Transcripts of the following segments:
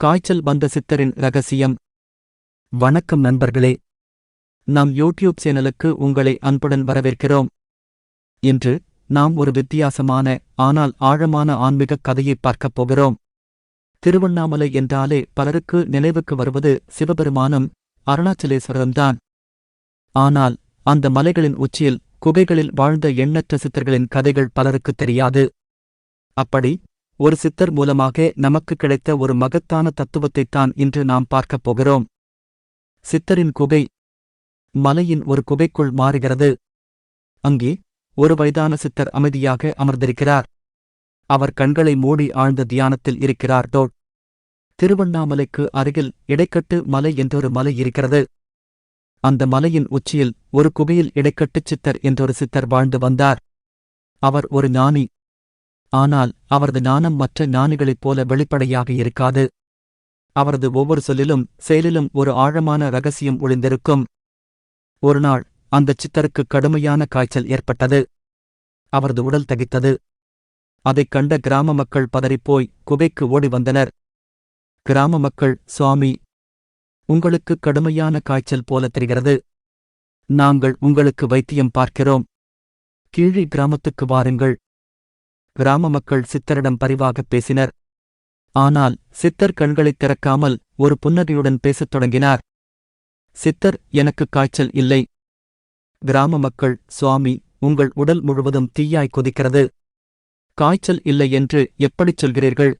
காய்ச்சல் வந்த சித்தரின் ரகசியம். வணக்கம் நண்பர்களே, நம் யூடியூப் சேனலுக்கு உங்களை அன்புடன் வரவேற்கிறோம். இன்று நாம் ஒரு வித்தியாசமான ஆனால் ஆழமான ஆன்மீகக் கதையை பார்க்கப் போகிறோம். திருவண்ணாமலை என்றாலே பலருக்கு நினைவுக்கு வருவது சிவபெருமானும் அருணாச்சலேஸ்வரரும்தான். ஆனால் அந்த மலைகளின் உச்சியில் குகைகளில் வாழ்ந்த எண்ணற்ற சித்தர்களின் கதைகள் பலருக்குத் தெரியாது. அப்படி ஒரு சித்தர் மூலமாக நமக்கு கிடைத்த ஒரு மகத்தான தத்துவத்தைத்தான் இன்று நாம் பார்க்கப் போகிறோம். சித்தரின் குகை. மலையின் ஒரு குகைக்குள் மாறுகிறது. அங்கே ஒரு வயதான சித்தர் அமைதியாக அமர்ந்திருக்கிறார். அவர் கண்களை மூடி ஆழ்ந்த தியானத்தில் இருக்கிறார். திருவண்ணாமலைக்கு அருகில் இடைக்கட்டு மலை என்றொரு மலை இருக்கிறது. அந்த மலையின் உச்சியில் ஒரு குகையில் இடைக்கட்டுச் சித்தர் என்றொரு சித்தர் வாழ்ந்து வந்தார். அவர் ஒரு ஞானி. ஆனால் அவரது ஞானம் மற்ற ஞானிகளைப் போல வெளிப்படையாக இருக்காது. அவரது ஒவ்வொரு சொல்லிலும் செயலிலும் ஒரு ஆழமான ரகசியம் ஒளிந்திருக்கும். ஒருநாள் அந்தச் சித்தருக்கு கடுமையான காய்ச்சல் ஏற்பட்டது. அவரது உடல் தகித்தது. அதைக் கண்ட கிராம மக்கள் பதறிப்போய் குகைக்கு ஓடி வந்தனர். கிராம மக்கள், சுவாமி, உங்களுக்கு கடுமையான காய்ச்சல் போல தெரிகிறது. நாங்கள் உங்களுக்கு வைத்தியம் பார்க்கிறோம். கீழே கிராமத்துக்கு வாருங்கள். கிராம மக்கள் சித்தரிடம் பரிவாகப் பேசினர். ஆனால் சித்தர் கண்களைத் திறக்காமல் ஒரு புன்னகையுடன் பேசத் தொடங்கினார். சித்தர், எனக்கு காய்ச்சல் இல்லை. கிராம மக்கள், சுவாமி, உங்கள் உடல் முழுவதும் தீயாய் கொதிக்கிறது. காய்ச்சல் இல்லை என்று எப்படிச் சொல்கிறீர்கள்?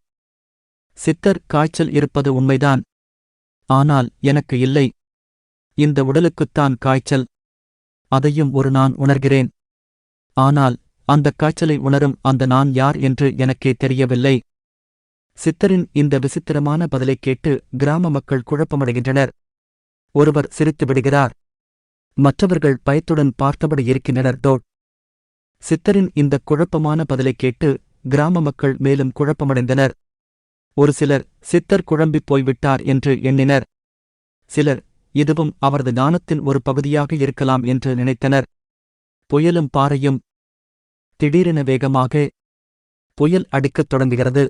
சித்தர், காய்ச்சல் இருப்பது உண்மைதான். ஆனால் எனக்கு இல்லை. இந்த உடலுக்குத்தான் காய்ச்சல். அதையும் ஒரு நான் உணர்கிறேன். ஆனால் அந்தக் காய்ச்சலை உணரும் அந்த நான் யார் என்று எனக்கே தெரியவில்லை. சித்தரின் இந்த விசித்திரமான பதிலைக் கேட்டு கிராம மக்கள் குழப்பமடைகின்றனர். ஒருவர் சிரித்து விடுகிறார். மற்றவர்கள் பயத்துடன் பார்த்தபடி இருக்கின்றனர். சித்தரின் இந்தக் குழப்பமான பதிலைக் கேட்டு கிராம மக்கள் மேலும் குழப்பமடைந்தனர். ஒரு சிலர் சித்தர் குழம்பிப் போய்விட்டார் என்று எண்ணினர். சிலர் இதுவும் அவரது ஞானத்தின் ஒரு பகுதியாக இருக்கலாம் என்று நினைத்தனர். புயலும் பாறையும். திடீரென வேகமாக புயல் அடிக்கத் தொடங்குகிறது.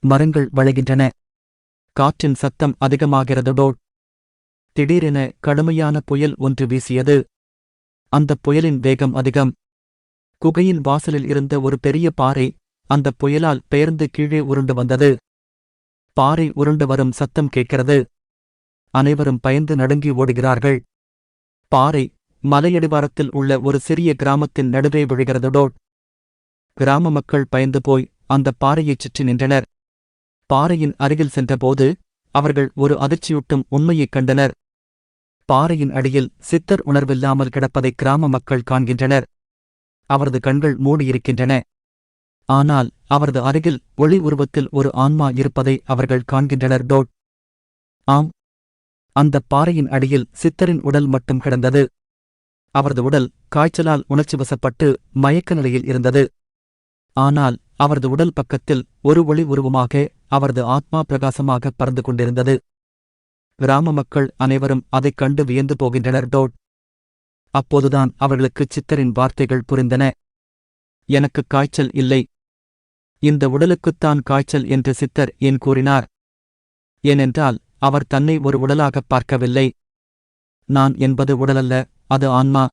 மரங்கள் வளைகின்றன. காற்றின் சத்தம் அதிகமாகிறதோ. திடீரென கடுமையான புயல் ஒன்று வீசியது. அந்தப் புயலின் வேகம் அதிகம். குகையின் வாசலில் இருந்த ஒரு பெரிய பாறை அந்தப் புயலால் பெயர்ந்து கீழே உருண்டு வந்தது. பாறை உருண்டு வரும் சத்தம் கேட்கிறது. அனைவரும் பயந்து நடுங்கி ஓடுகிறார்கள். பாறை மலையடிவாரத்தில் உள்ள ஒரு சிறிய கிராமத்தின் நடுவே விழுகிறதோ. கிராம மக்கள் பயந்து போய் அந்தப் பாறையைச் சுற்றி நின்றனர். பாறையின் அருகில் சென்றபோது அவர்கள் ஒரு அதிர்ச்சியூட்டும் உண்மையைக் கண்டனர். பாறையின் அடியில் சித்தர் உணர்வில்லாமல் கிடப்பதை கிராம மக்கள் காண்கின்றனர். அவரது கண்கள் மூடியிருக்கின்றன. ஆனால் அவரது அருகில் ஒளி உருவத்தில் ஒரு ஆன்மா இருப்பதை அவர்கள் காண்கின்றனர். ஆம், அந்தப் பாறையின் அடியில் சித்தரின் உடல் மட்டும் கிடந்தது. அவரது உடல் காய்ச்சலால் உணர்ச்சிவசப்பட்டு மயக்க நிலையில் இருந்தது. ஆனால் அவரது உடல் பக்கத்தில் ஒரு ஒளி உருவமாக அவரது ஆத்மா பிரகாசமாக பறந்து கொண்டிருந்தது. கிராம மக்கள் அனைவரும் அதைக் கண்டு வியந்து போகின்றனர். அப்போதுதான் அவர்களுக்குச் சித்தரின் வார்த்தைகள் புரிந்தன. எனக்கு காய்ச்சல் இல்லை. இந்த உடலுக்குத்தான் காய்ச்சல் என்று சித்தர் ஏன் கூறினார்? ஏனென்றால் அவர் தன்னை ஒரு உடலாகப் பார்க்கவில்லை. நான் என்பது உடலல்ல, அது ஆன்மா.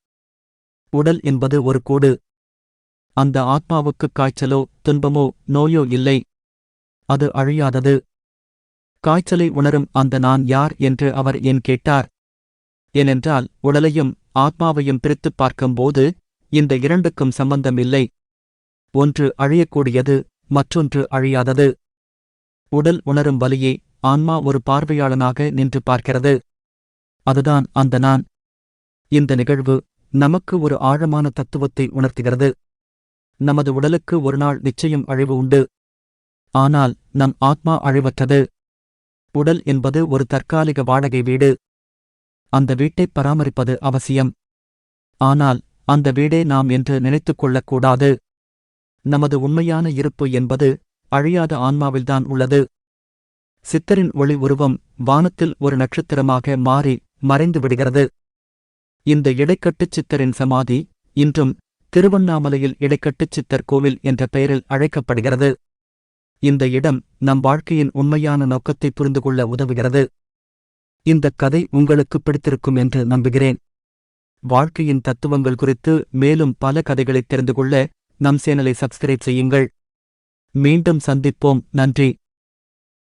உடல் என்பது ஒரு கூடு. அந்த ஆத்மாவுக்குக் காய்ச்சலோ துன்பமோ நோயோ இல்லை. அது அழியாதது. காய்ச்சலை உணரும் அந்த நான் யார் என்று அவர் ஏன் கேட்டார்? ஏனென்றால் உடலையும் ஆத்மாவையும் பிரித்துப் பார்க்கும்போது இந்த இரண்டுக்கும் சம்பந்தம் இல்லை. ஒன்று அழியக்கூடியது, மற்றொன்று அழியாதது. உடல் உணரும் வலியை ஆன்மா ஒரு பார்வையாளனாக நின்று பார்க்கிறது. அதுதான் அந்த நான். இந்த நிகழ்வு நமக்கு ஒரு ஆழமான தத்துவத்தை உணர்த்துகிறது. நமது உடலுக்கு ஒருநாள் நிச்சயம் அழிவு உண்டு. ஆனால் நம் ஆத்மா அழிவற்றது. உடல் என்பது ஒரு தற்காலிக வாடகை வீடு. அந்த வீட்டைப் பராமரிப்பது அவசியம். ஆனால் அந்த வீடே நாம் என்று நினைத்துக் கொள்ளக்கூடாது. நமது உண்மையான இருப்பு என்பது அழியாத ஆன்மாவில்தான் உள்ளது. சித்தரின் ஒளி உருவம் வானத்தில் ஒரு நட்சத்திரமாக மாறி மறைந்து விடுகிறது. இந்த இடைக்கட்டுச் சித்தரின் சமாதி இன்றும் திருவண்ணாமலையில் இடைக்கட்டுச் சித்தர் கோவில் என்ற பெயரில் அழைக்கப்படுகிறது. இந்த இடம் நம் வாழ்க்கையின் உண்மையான நோக்கத்தை புரிந்து கொள்ள உதவுகிறது. இந்தக் கதை உங்களுக்கு பிடித்திருக்கும் என்று நம்புகிறேன். வாழ்க்கையின் தத்துவங்கள் குறித்து மேலும் பல கதைகளைத் தெரிந்து கொள்ள நம் சேனலை சப்ஸ்கிரைப் செய்யுங்கள். மீண்டும் சந்திப்போம். நன்றி.